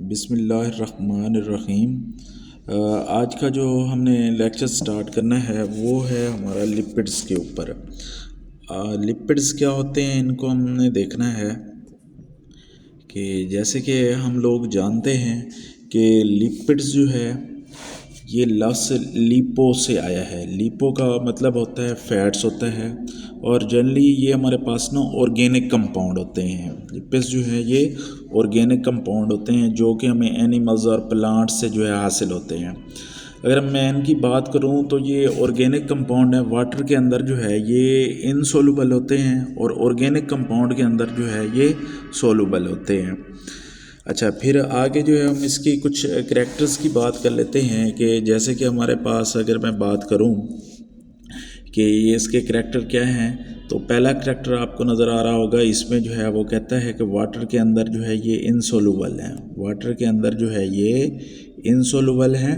बिस्मिल्लाहिर्रहमानिर्रहीम। आज का जो हमने लेक्चर स्टार्ट करना है वो है हमारा लिपिड्स के ऊपर। लिपिड्स क्या होते हैं इनको हमने देखना है कि जैसे कि हम लोग जानते हैं कि लिपिड्स जो है ये लफ्ज़ लिपो से आया है। लिपो का मतलब होता है फैट्स होता है और जनरली ये हमारे पास ना ऑर्गेनिक कंपाउंड होते हैं। लिपिड्स जो है ये ऑर्गेनिक कंपाउंड होते हैं जो कि हमें एनिमल्स और प्लांट्स से जो है हासिल होते हैं। अगर मैं इनकी बात करूं तो ये ऑर्गेनिक कंपाउंड है, वाटर के अंदर जो है ये इनसोल्यूबल होते हैं और ऑर्गेनिक कंपाउंड के अंदर जो है ये सोल्यूबल होते हैं। अच्छा, फिर आगे जो है हम इसकी कुछ करैक्टर्स की बात कर लेते हैं कि जैसे कि हमारे पास अगर मैं बात करूं कि ये इसके करैक्टर क्या हैं, तो पहला करैक्टर आपको नज़र आ रहा होगा। इसमें जो है वो कहता है कि वाटर के अंदर जो है ये इनसोल्यूबल है, वाटर के अंदर जो है ये इनसोल्यूबल है।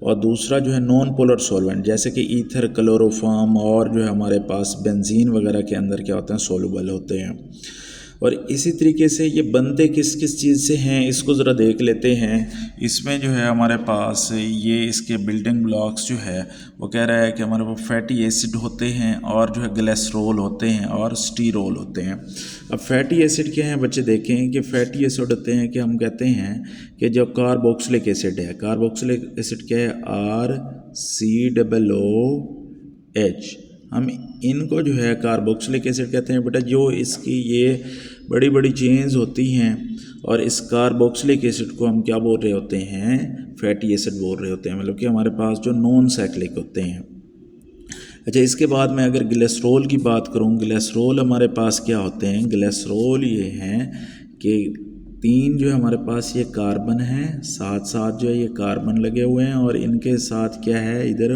और दूसरा जो है नॉन पोलर सॉल्वेंट जैसे कि ईथर, क्लोरोफॉर्म और जो है हमारे पास बेंजीन वगैरह के अंदर क्या होते हैं, सोल्यूबल होते हैं। और इसी तरीके से ये बनते किस किस चीज़ से हैं इसको ज़रा देख लेते हैं। इसमें जो है हमारे पास ये इसके बिल्डिंग ब्लॉक्स जो है वो कह रहा है कि हमारे पास फैटी एसिड होते हैं और जो है ग्लिसरॉल होते हैं और स्टीरोल होते हैं। अब फैटी एसिड क्या है बच्चे, देखें कि फैटी एसिड होते हैं कि हम कहते हैं कि जो कार्बोक्सिलिक एसिड है, कार्बोक्सिलिक एसिड क्या है, RCOOH, हम इनको जो है कार्बोक्सिलिक एसिड कहते हैं। बेटा जो इसकी ये बड़ी बड़ी चेन्स होती हैं और इस कार्बोक्सिलिक एसिड को हम क्या बोल रहे होते हैं, फैटी एसिड बोल रहे होते हैं, मतलब कि हमारे पास जो नॉन साइक्लिक होते हैं। अच्छा, इसके बाद मैं अगर ग्लिसरॉल की बात करूं, ग्लिसरॉल हमारे पास क्या होते हैं, ग्लिसरॉल ये हैं कि तीन जो है हमारे पास ये कार्बन है, साथ साथ जो है ये कार्बन लगे हुए हैं और इनके साथ क्या है, इधर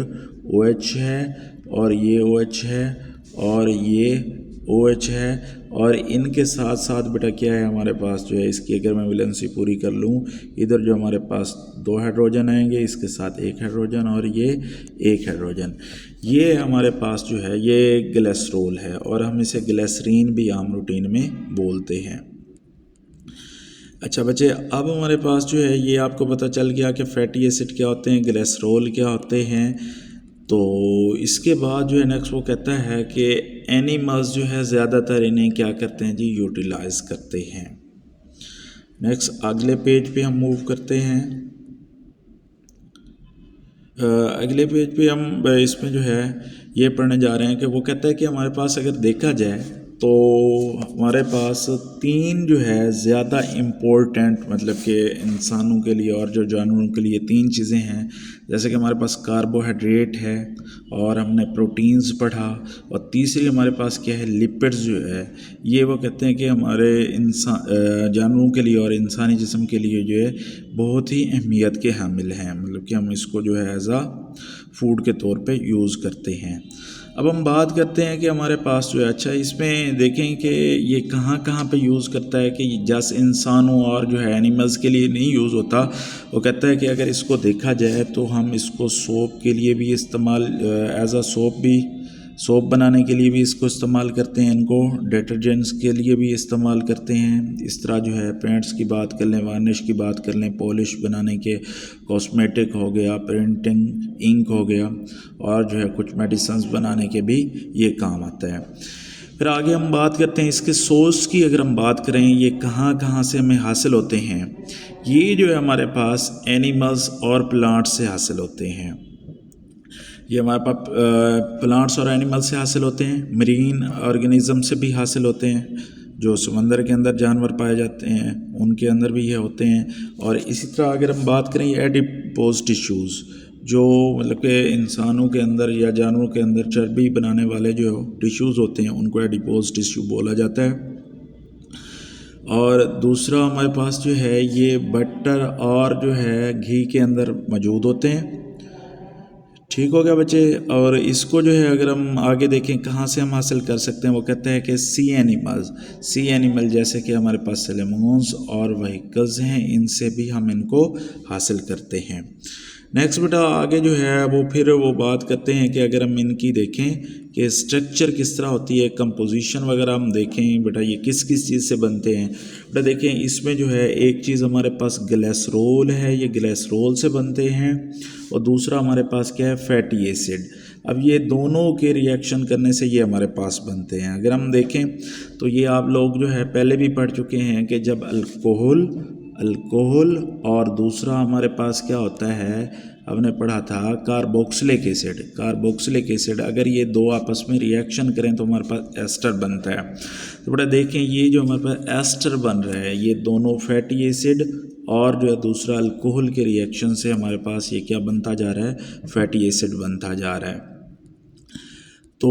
OH है और ये OH है और ये OH है और इनके साथ साथ बेटा क्या है हमारे पास जो है, इसकी अगर मैं वैलेंसी पूरी कर लूँ, इधर जो हमारे पास 2 हाइड्रोजन आएंगे, इसके साथ 1 हाइड्रोजन और ये 1 हाइड्रोजन। ये हमारे पास जो है ये ग्लिसरॉल है और हम इसे ग्लिसरीन भी आम रूटीन में बोलते हैं। अच्छा बच्चे, अब हमारे पास जो है ये आपको पता चल गया कि फैटी एसिड क्या होते हैं, ग्लिसरॉल क्या होते हैं। तो इसके बाद जो है नेक्स्ट वो कहता है कि एनिमल्स जो है ज़्यादातर इन्हें क्या करते हैं जी, यूटिलाइज करते हैं। नेक्स्ट अगले पेज पे हम मूव करते हैं। अगले पेज पे हम इसमें जो है ये पढ़ने जा रहे हैं कि वो कहता है कि हमारे पास अगर देखा जाए तो हमारे पास 3 जो है ज़्यादा इम्पोर्टेंट, मतलब कि इंसानों के लिए और जो जानवरों के लिए 3 चीज़ें हैं। जैसे कि हमारे पास कार्बोहाइड्रेट है और हमने प्रोटीन्स पढ़ा, और तीसरी हमारे पास क्या है, लिपिड्स जो है। ये वो कहते हैं कि हमारे जानवरों के लिए और इंसानी जिस्म के लिए जो है बहुत ही अहमियत के हामिल हैं, मतलब कि हम इसको जो है एज आ फूड के तौर पे यूज़ करते हैं। अब हम बात करते हैं कि हमारे पास जो है, अच्छा इसमें देखें कि ये कहाँ कहाँ पे यूज़ करता है कि जस्ट इंसानों और जो है एनिमल्स के लिए नहीं यूज़ होता। वो कहता है कि अगर इसको देखा जाए तो हम इसको सोप के लिए भी इस्तेमाल, एज आ सोप बनाने के लिए भी इसको इस्तेमाल करते हैं, इनको डिटर्जेंट्स के लिए भी इस्तेमाल करते हैं। इस तरह जो है पेंट्स की बात कर लें, वार्निश की बात कर लें, पॉलिश बनाने के, कॉस्मेटिक हो गया, प्रिंटिंग इंक हो गया, और जो है कुछ मेडिसिन्स बनाने के भी ये काम आता है। फिर आगे हम बात करते हैं इसके सोर्स की। अगर हम बात करें ये कहाँ कहाँ से हमें हासिल होते हैं, ये जो है हमारे पास एनिमल्स और प्लांट्स से हासिल होते हैं। ये हमारे पास प्लांट्स और एनिमल से हासिल होते हैं, मरीन ऑर्गेनिज्म से भी हासिल होते हैं, जो समंदर के अंदर जानवर पाए जाते हैं उनके अंदर भी ये होते हैं। और इसी तरह अगर हम बात करें एडिपोज टिश्यूज़, जो मतलब कि इंसानों के अंदर या जानवरों के अंदर चर्बी बनाने वाले जो टिश्यूज़ होते हैं उनको एडिपोज टिश्यू बोला जाता है। और दूसरा हमारे पास जो है ये बटर और जो है घी के अंदर मौजूद होते हैं। ठीक हो गया बच्चे। और इसको जो है अगर हम आगे देखें कहाँ से हम हासिल कर सकते हैं, वो कहते हैं कि सी एनिमल जैसे कि हमारे पास सेलेमोन्स और व्हीकल्स हैं, इनसे भी हम इनको हासिल करते हैं। नेक्स्ट बेटा आगे जो है वो फिर वो बात करते हैं कि अगर हम इनकी देखें कि स्ट्रक्चर किस तरह होती है, कंपोजिशन वगैरह हम देखें बेटा ये किस किस चीज़ से बनते हैं। बेटा देखें इसमें जो है एक चीज़ हमारे पास ग्लिसरॉल है, ये ग्लिसरॉल से बनते हैं, और दूसरा हमारे पास क्या है, फैटी एसिड। अब ये दोनों के रिएक्शन करने से ये हमारे पास बनते हैं। अगर हम देखें तो ये आप लोग जो है पहले भी पढ़ चुके हैं कि जब अल्कोहल और दूसरा हमारे पास क्या होता है, हमने पढ़ा था कार्बोक्सिलिक एसिड, अगर ये दो आपस में रिएक्शन करें तो हमारे पास एस्टर बनता है। तो बेटा देखें ये जो हमारे पास एस्टर बन रहा है ये दोनों फैटी एसिड और जो है दूसरा अल्कोहल के रिएक्शन से हमारे पास ये क्या बनता जा रहा है, फैटी एसिड बनता जा रहा है। तो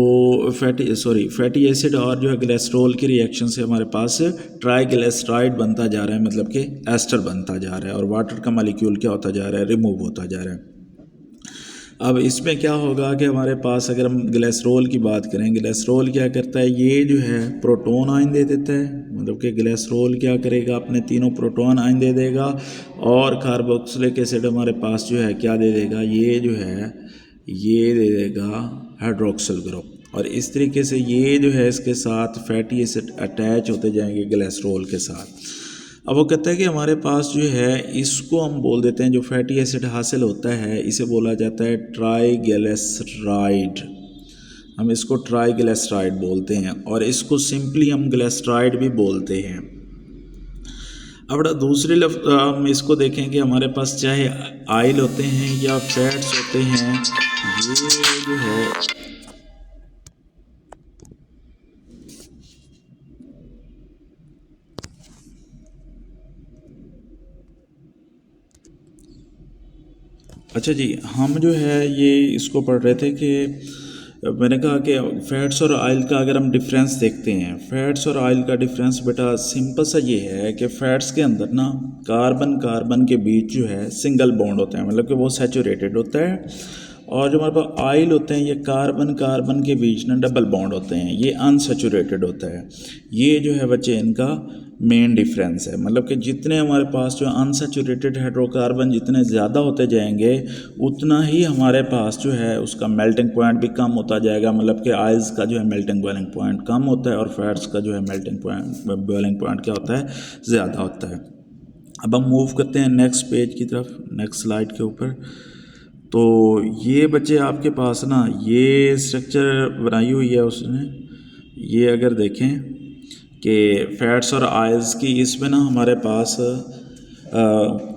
फैटी एसिड और जो है ग्लिसरॉल के रिएक्शन से हमारे पास ट्राइग्लिसराइड बनता जा रहा है, मतलब कि एस्टर बनता जा रहा है, और वाटर का मॉलिक्यूल क्या होता जा रहा है, रिमूव होता जा रहा है। अब इसमें क्या होगा कि हमारे पास अगर हम ग्लिसरॉल की बात करें, ग्लिसरॉल क्या करता है, ये जो है प्रोटॉन आयन दे देता है, मतलब कि ग्लिसरॉल क्या करेगा, अपने तीनों प्रोटॉन आयन दे देगा, और कार्बोक्सिलिक एसिड हमारे पास जो है क्या दे देगा, ये जो है ये दे देगा हाइड्रोक्सिल ग्रुप, और इस तरीके से ये जो है इसके साथ फैटी एसिड अटैच होते जाएंगे ग्लिसरॉल के साथ। अब वो कहता है कि हमारे पास जो है इसको हम बोल देते हैं, जो फैटी एसिड हासिल होता है इसे बोला जाता है ट्राइग्लिसराइड, हम इसको ट्राइग्लिसराइड बोलते हैं, और इसको सिंपली हम ग्लिसराइड भी बोलते हैं। अब दूसरे लफ्ज़ हम इसको देखें कि हमारे पास चाहे ऑयल होते हैं या फैट्स होते हैं, ये जो है अच्छा जी, हम जो है ये इसको पढ़ रहे थे कि मैंने कहा कि फ़ैट्स और ऑयल का अगर हम डिफरेंस देखते हैं, फ़ैट्स और ऑयल का डिफरेंस बेटा सिंपल सा ये है कि फ़ैट्स के अंदर ना कार्बन के बीच जो है सिंगल बॉन्ड होता है, मतलब कि वो सैचुरेटेड होता है, और जो हमारे पास ऑयल होते हैं ये कार्बन के बीच ना डबल बॉन्ड होते हैं, ये अनसैचुरेटेड होता है। ये जो है बच्चे इनका मेन डिफरेंस है, मतलब कि जितने हमारे पास जो अनसैचुरेटेड हाइड्रोकार्बन जितने ज़्यादा होते जाएंगे उतना ही हमारे पास जो है उसका मेल्टिंग पॉइंट भी कम होता जाएगा, मतलब कि ऑयल्स का जो है मेल्टिंग बॉइलिंग पॉइंट कम होता है, और फैट्स का जो है मेल्टिंग पॉइंट बॉइलिंग पॉइंट क्या होता है, ज़्यादा होता है। अब हम मूव करते हैं नेक्स्ट पेज की तरफ, नेक्स्ट स्लाइड के ऊपर। तो ये बच्चे आपके पास ना ये स्ट्रक्चर बनाई हुई है उसने, ये अगर देखें कि फैट्स और ऑयल्स की, इसमें ना हमारे पास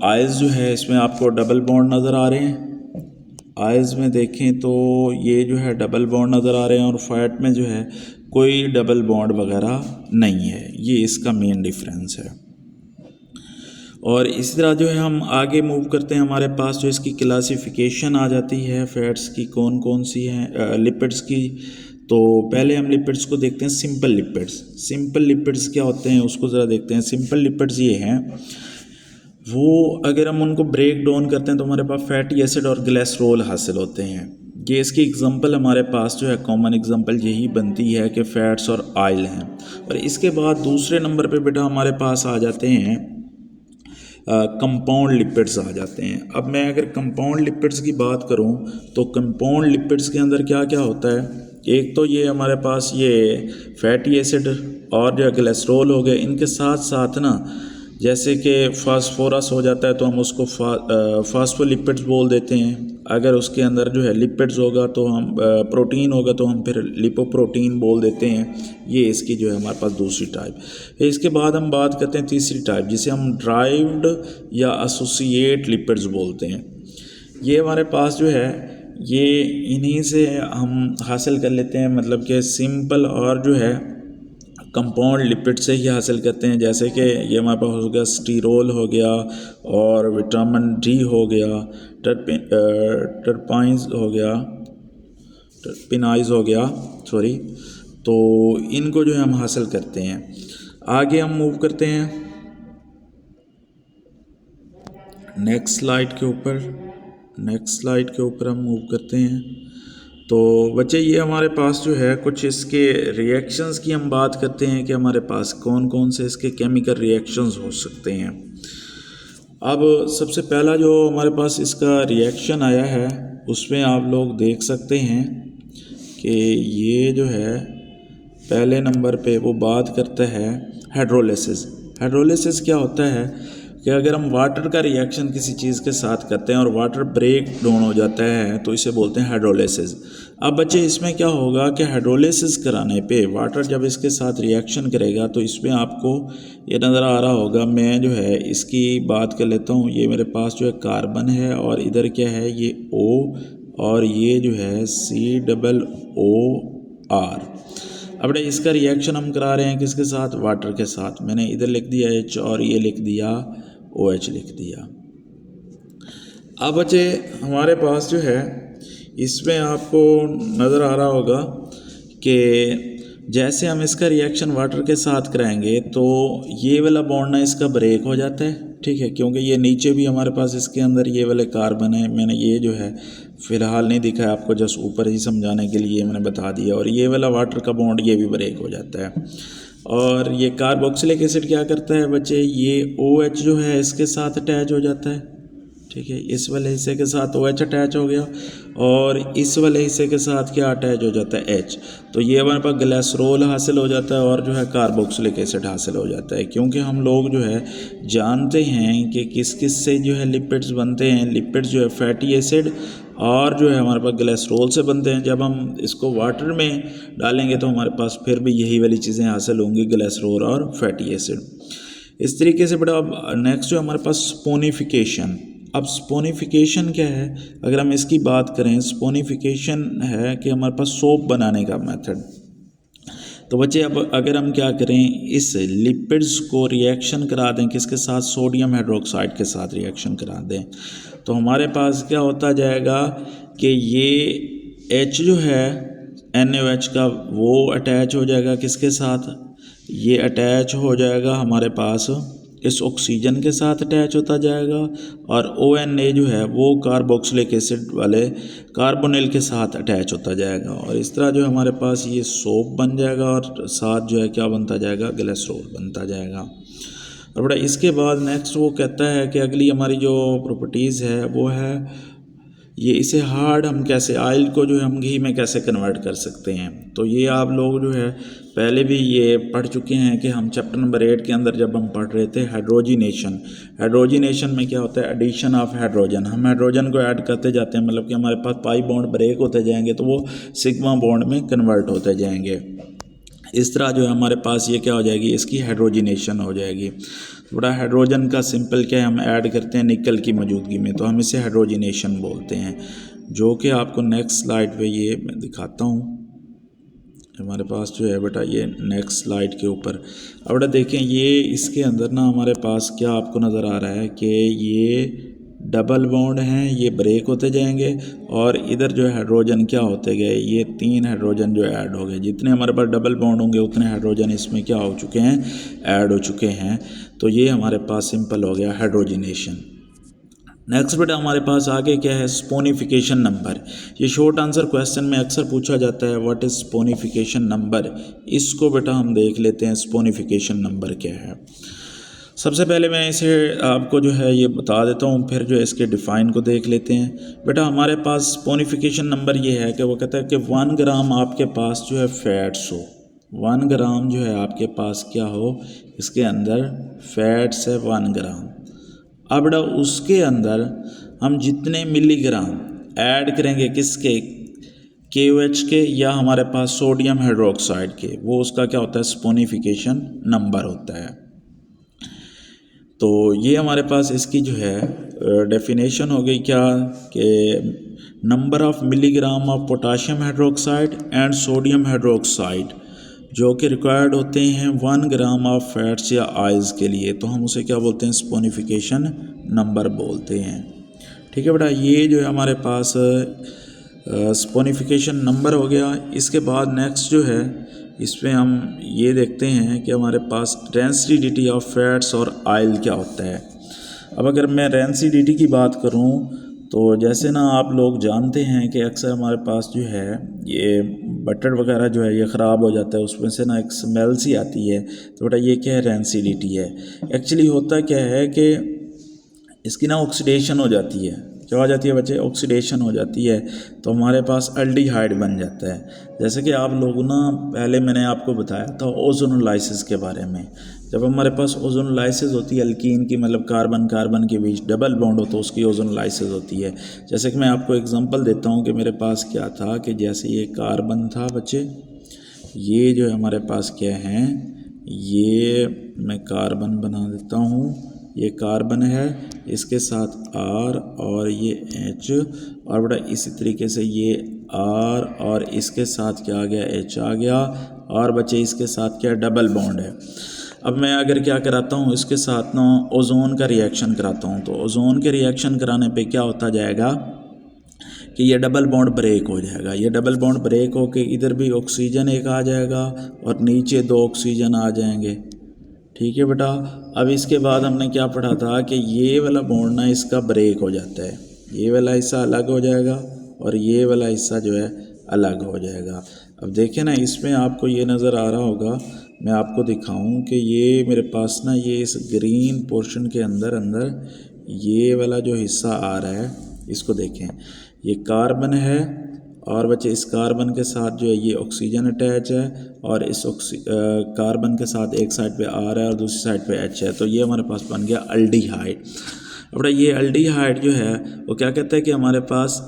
ऑयल्स जो है इसमें आपको डबल बॉन्ड नज़र आ रहे हैं, ऑयल्स में देखें तो ये जो है डबल बॉन्ड नज़र आ रहे हैं, और फैट में जो है कोई डबल बॉन्ड वगैरह नहीं है, ये इसका मेन डिफरेंस है। और इसी तरह जो है हम आगे मूव करते हैं, हमारे पास जो इसकी क्लासिफिकेशन आ जाती है फैट्स की कौन कौन सी हैं, लिपिड्स की। तो पहले हम लिपिड्स को देखते हैं, सिंपल लिपिड्स क्या होते हैं उसको ज़रा देखते हैं। सिंपल लिपिड्स ये हैं, वो अगर हम उनको ब्रेक डाउन करते हैं तो हमारे पास फैटी एसिड और ग्लिसरॉल हासिल होते हैं। ये इसकी एग्जांपल हमारे पास जो है कॉमन एग्जांपल यही बनती है कि फ़ैट्स और ऑयल हैं। और इसके बाद दूसरे नंबर पे बेटा हमारे पास आ जाते हैं कंपाउंड लिपिड्स आ जाते हैं। अब मैं अगर कंपाउंड लिपिड्स की बात करूं तो कंपाउंड लिपिड्स के अंदर क्या क्या होता है, एक तो ये हमारे पास ये फैटी एसिड और जो ग्लिसरॉल हो गए, इनके साथ साथ ना जैसे कि फास्फोरस हो जाता है तो हम उसको फास्फोलिपिड्स बोल देते हैं। अगर उसके अंदर जो है लिपिड्स होगा तो हम प्रोटीन होगा तो हम फिर लिपोप्रोटीन बोल देते हैं। ये इसकी जो है हमारे पास दूसरी टाइप। इसके बाद हम बात करते हैं तीसरी टाइप जिसे हम ड्राइव्ड या एसोसिएट लिपिड्स बोलते हैं। ये हमारे पास जो है ये इन्हीं से हम हासिल कर लेते हैं, मतलब कि सिंपल और जो है कंपाउंड लिपिड से ही हासिल करते हैं। जैसे कि ये हमारे पास हो गया स्टीरोल हो गया और विटामिन डी हो गया, टर्पाइंस हो गया, टर्पिनाइज हो गया, सॉरी। तो इनको जो है हम हासिल करते हैं। आगे हम मूव करते हैं नेक्स्ट स्लाइड के ऊपर हम मूव करते हैं। तो बच्चे ये हमारे पास जो है कुछ इसके रिएक्शंस की हम बात करते हैं कि हमारे पास कौन कौन से इसके केमिकल रिएक्शंस हो सकते हैं। अब सबसे पहला जो हमारे पास इसका रिएक्शन आया है उसमें आप लोग देख सकते हैं कि ये जो है पहले नंबर पे वो बात करता है हाइड्रोलिसिस। हाइड्रोलिसिस क्या होता है कि अगर हम वाटर का रिएक्शन किसी चीज़ के साथ करते हैं और वाटर ब्रेक डाउन हो जाता है तो इसे बोलते हैं हाइड्रोलिसिस। अब बच्चे इसमें क्या होगा कि हाइड्रोलिसिस कराने पे वाटर जब इसके साथ रिएक्शन करेगा तो इसमें आपको ये नज़र आ रहा होगा। मैं जो है इसकी बात कर लेता हूँ। ये मेरे पास जो है कार्बन है और इधर क्या है ये O और ये जो है COOR। अब इसका रिएक्शन हम करा रहे हैं किसके साथ, वाटर के साथ। मैंने इधर लिख दिया H और ये लिख दिया OH लिख दिया। अब बच्चे हमारे पास जो है इसमें आपको नज़र आ रहा होगा कि जैसे हम इसका रिएक्शन वाटर के साथ कराएंगे तो ये वाला बॉन्ड ना इसका ब्रेक हो जाता है, ठीक है, क्योंकि ये नीचे भी हमारे पास इसके अंदर ये वाले कार्बन है। मैंने ये जो है फ़िलहाल नहीं दिखा है आपको, जस्ट ऊपर ही समझाने के लिए मैंने बता दिया। और ये वाला वाटर का बॉन्ड ये भी ब्रेक हो जाता है। और ये कार्बोक्सिलिक एसिड क्या करता है बच्चे, ये OH जो है इसके साथ अटैच हो जाता है, ठीक है। इस वाले हिस्से के साथ OH अटैच हो गया और इस वाले हिस्से के साथ क्या अटैच हो जाता है, H। तो ये हमारे पास ग्लिसरॉल हासिल हो जाता है और जो है कार्बोक्सिलिक एसिड हासिल हो जाता है। क्योंकि हम लोग जो है जानते हैं कि किस किस से जो है लिपिड्स बनते हैं। लिपिड्स जो है फैटी एसिड और जो है हमारे पास ग्लिसरॉल से बनते हैं। जब हम इसको वाटर में डालेंगे तो हमारे पास फिर भी यही वाली चीज़ें हासिल होंगी, ग्लिसरॉल और फैटी एसिड। इस तरीके से बेटा अब नेक्स्ट जो हमारे पास स्पोनिफिकेशन। अब स्पोनिफिकेशन क्या है, अगर हम इसकी बात करें, स्पोनिफिकेशन है कि हमारे पास सोप बनाने का मेथड। तो बच्चे अब अगर हम क्या करें, इस लिपिड्स को रिएक्शन करा दें किसके साथ, सोडियम हाइड्रोक्साइड के साथ रिएक्शन करा दें, तो हमारे पास क्या होता जाएगा कि ये H जो है NaOH का वो अटैच हो जाएगा किसके साथ, ये अटैच हो जाएगा हमारे पास इस ऑक्सीजन के साथ अटैच होता जाएगा। और ONA जो है वो कार्बोक्सिलिक एसिड वाले कार्बोनिल के साथ अटैच होता जाएगा। और इस तरह जो हमारे पास ये सोप बन जाएगा और साथ जो है क्या बनता जाएगा, ग्लिसरॉल बनता जाएगा। और बड़ा इसके बाद नेक्स्ट वो कहता है कि अगली हमारी जो प्रॉपर्टीज़ है वो है ये, इसे हार्ड हम कैसे, ऑयल को जो है हम घी में कैसे कन्वर्ट कर सकते हैं। तो ये आप लोग जो है पहले भी ये पढ़ चुके हैं कि हम चैप्टर नंबर 8 के अंदर जब हम पढ़ रहे थे हाइड्रोजिनेशन। हाइड्रोजिनेशन में क्या होता है, एडिशन ऑफ हाइड्रोजन। हम हाइड्रोजन को ऐड करते जाते हैं, मतलब कि हमारे पास पाई बॉन्ड ब्रेक होते जाएंगे तो वो सिग्मा बॉन्ड में कन्वर्ट होते जाएंगे। इस तरह जो है हमारे पास ये क्या हो जाएगी, इसकी हाइड्रोजिनेशन हो जाएगी। थोड़ा हाइड्रोजन का सिंपल क्या है, हम ऐड करते हैं निकल की मौजूदगी में, तो हम इसे हाइड्रोजिनेशन बोलते हैं। जो कि आपको नेक्स्ट स्लाइड पे ये मैं दिखाता हूँ। हमारे पास जो है बेटा ये नेक्स्ट स्लाइड के ऊपर अब बेटा देखें, ये इसके अंदर ना हमारे पास क्या आपको नज़र आ रहा है कि ये डबल बॉन्ड हैं, ये ब्रेक होते जाएंगे और इधर जो है हाइड्रोजन क्या होते गए, ये 3 हाइड्रोजन जो ऐड हो गए। जितने हमारे पास डबल बॉन्ड होंगे उतने हाइड्रोजन इसमें क्या हो चुके हैं, ऐड हो चुके हैं। तो ये हमारे पास सिंपल हो गया हाइड्रोजिनेशन। नेक्स्ट बेटा हमारे पास आगे क्या है, स्पोनिफिकेशन नंबर। ये शॉर्ट आंसर क्वेश्चन में अक्सर पूछा जाता है, व्हाट इज़ स्पोनिफिकेशन नंबर। इसको बेटा हम देख लेते हैं, स्पोनिफिकेशन नंबर क्या है। सबसे पहले मैं इसे आपको जो है ये बता देता हूँ, फिर जो है इसके डिफ़ाइन को देख लेते हैं। बेटा हमारे पास स्पोनिफिकेशन नंबर ये है कि वो कहता है कि 1 ग्राम आपके पास जो है फैट्स हो, 1 ग्राम जो है आपके पास क्या हो, इसके अंदर फैट्स है 1 ग्राम। अब बेटा उसके अंदर हम जितने मिलीग्राम ऐड करेंगे किसके, KOH के या हमारे पास सोडियम हाइड्रोक्साइड के, वो उसका क्या होता है, स्पोनिफिकेशन नंबर होता है। तो ये हमारे पास इसकी जो है डेफिनेशन हो गई क्या, कि number of milligram of potassium hydroxide and sodium hydroxide जो कि रिक्वायर्ड होते हैं 1 ग्राम ऑफ फैट्स या ऑयल्स के लिए, तो हम उसे क्या बोलते हैं, स्पोनिफिकेशन नंबर बोलते हैं। ठीक है बेटा, ये जो है हमारे पास स्पोनिफिकेशन नंबर हो गया। इसके बाद नेक्स्ट जो है इसमें हम ये देखते हैं कि हमारे पास डेंसिटी ऑफ फैट्स और ऑयल क्या होता है। अब अगर मैं डेंसिटी की बात करूं तो जैसे ना आप लोग जानते हैं कि अक्सर हमारे पास जो है ये बटर वगैरह जो है ये ख़राब हो जाता है, उसमें से ना एक स्मेल सी आती है। तो बेटा ये क्या है, डेंसिटी है। एक्चुअली होता क्या है कि इसकी ना ऑक्सीडेशन हो जाती है। क्या हो जाती है बच्चे? ऑक्सीडेशन हो जाती है, तो हमारे पास एल्डिहाइड बन जाता है। जैसे कि आप लोग ना, पहले मैंने आपको बताया था ओजोनोलाइसिस के बारे में। जब हमारे पास ओजोनोलाइसिस होती है अल्कीन की, मतलब कार्बन कार्बन के बीच डबल बॉन्ड हो, तो उसकी ओजोनोलाइसिस होती है। जैसे कि मैं आपको एग्जांपल देता हूँ कि मेरे पास क्या था, कि जैसे ये कार्बन था बच्चे, ये जो हमारे पास क्या है, ये मैं कार्बन बना देता हूँ, ये कार्बन है, इसके साथ R और ये H, और बेटा इसी तरीके से ये R और इसके साथ क्या आ गया, H आ गया, और बच्चे इसके साथ क्या डबल बॉन्ड है। अब मैं अगर क्या कराता हूँ, इसके साथ ना ओजोन का रिएक्शन कराता हूँ, तो ओजोन के रिएक्शन कराने पे क्या होता जाएगा कि ये डबल बॉन्ड ब्रेक हो जाएगा। ये डबल बॉन्ड ब्रेक होके इधर भी ऑक्सीजन एक आ जाएगा और नीचे 2 ऑक्सीजन आ जाएंगे। ठीक है बेटा। अब इसके बाद हमने क्या पढ़ा था कि ये वाला बॉन्ड ना इसका ब्रेक हो जाता है, ये वाला हिस्सा अलग हो जाएगा और ये वाला हिस्सा जो है अलग हो जाएगा। अब देखें ना, इसमें आपको ये नज़र आ रहा होगा, मैं आपको दिखाऊं कि ये मेरे पास ना, ये इस ग्रीन पोर्शन के अंदर अंदर ये वाला जो हिस्सा आ रहा है, इसको देखें, ये कार्बन है, और बच्चे इस कार्बन के साथ जो है ये ऑक्सीजन अटैच है, और इस कार्बन के साथ एक साइड पे R है और दूसरी साइड पे H है, तो ये हमारे पास बन गया अल्डिहाइड। अब ये अल्डिहाइड जो है वो क्या कहता है कि हमारे पास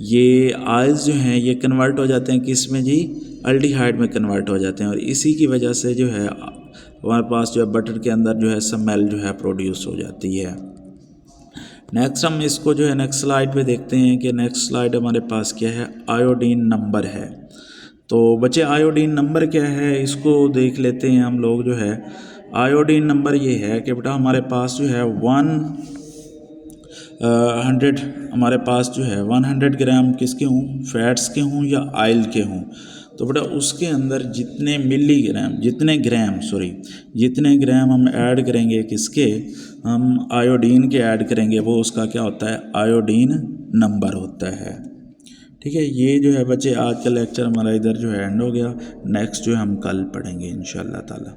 ये आयल्स जो हैं ये कन्वर्ट हो जाते हैं किस में जी, अल्डिहाइड में कन्वर्ट हो जाते हैं, और इसी की वजह से जो है हमारे पास जो है बटर के अंदर जो है स्मेल जो है प्रोड्यूस हो जाती है। नेक्स्ट हम इसको जो है नेक्स्ट स्लाइड पे देखते हैं कि नेक्स्ट स्लाइड हमारे पास क्या है, आयोडीन नंबर है। तो बच्चे आयोडीन नंबर क्या है इसको देख लेते हैं हम लोग। जो है आयोडीन नंबर ये है कि बेटा हमारे पास जो है 100 हमारे पास जो है 100 ग्राम किसके हों, फैट्स के हों या ऑयल के हों, तो बेटा उसके अंदर जितने मिलीग्राम जितने ग्राम हम ऐड करेंगे, किसके, हम आयोडीन के ऐड करेंगे, वो उसका क्या होता है, आयोडीन नंबर होता है। ठीक है। ये जो है बच्चे आज का लेक्चर हमारा इधर जो है एंड हो गया। नेक्स्ट जो है हम कल पढ़ेंगे इंशाल्लाह ताला।